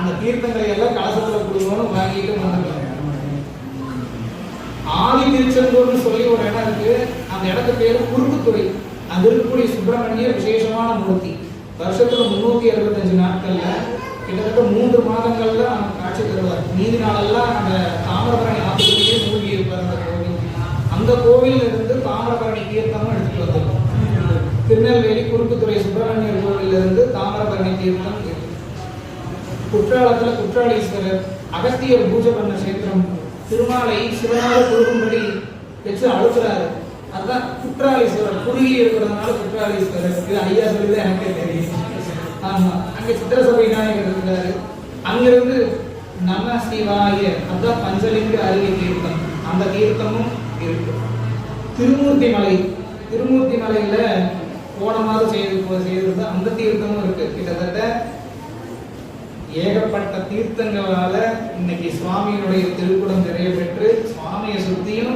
அந்த தீர்த்தங்களை எல்லாம் கலசத்துல கொடுக்கணும்னு வாங்கிட்டு வந்துருக்காங்க. ஆதி திருச்செந்தூர்னு சொல்லி ஒரு இடம் இருக்கு. அந்த இடத்து பேரு குறுக்குத்துறை. அங்க இருக்கக்கூடிய சுப்பிரமணிய விசேஷமான மூர்த்தி. வருஷத்துல 365 நாட்கள்ல கிட்டத்தட்ட 3 மாதங்கள்ல காட்சி தருவார். மீதி நாளெல்லாம் அந்த தாமிரபரணி ஆற்றுக்குள்ளேயே மூழ்கி இருப்பார் அந்த கோவில். அந்த கோவில் இருந்து தாமிரபரணி தீர்த்தமும் எடுத்துட்டு வந்திருக்கோம். திருநெல்வேலி குறுக்குத்துறை சுப்பிரமணியர் கோவில் இருந்து தாமிரபரணி தீர்த்தம். குற்றாலத்துல குற்றாலீஸ்வரர், அகஸ்தியர் பூஜை பண்ண கஷேத்திரம், திருமாலை சிவனால குறுகும்படி வச்சு அழுத்துறாரு. அதுதான் குற்றாலீஸ்வரர். குறுகி இருக்கிறதுனால குற்றாலீஸ்வரர். இது ஐயா சொல்லிதான் எனக்கே தெரியும். ஆமா, அங்க சித்திரசபை விநாயகர் இருக்கிறாரு. அங்கிருந்து நம சிவாய, அதுதான் பஞ்சலிங்க அருவி தீர்த்தம். அந்த தீர்த்தமும் இருக்கு. திருமூர்த்தி மலை, திருமூர்த்தி மலையில போன மாதம் செய்திருந்த அந்த தீர்த்தமும் இருக்கு. கிட்டத்தட்ட ஏகப்பட்ட தீர்த்தங்களால இன்னைக்கு சுவாமியினுடைய திருக்குடம் நிறைய பெற்று சுவாமியை சுத்தியும்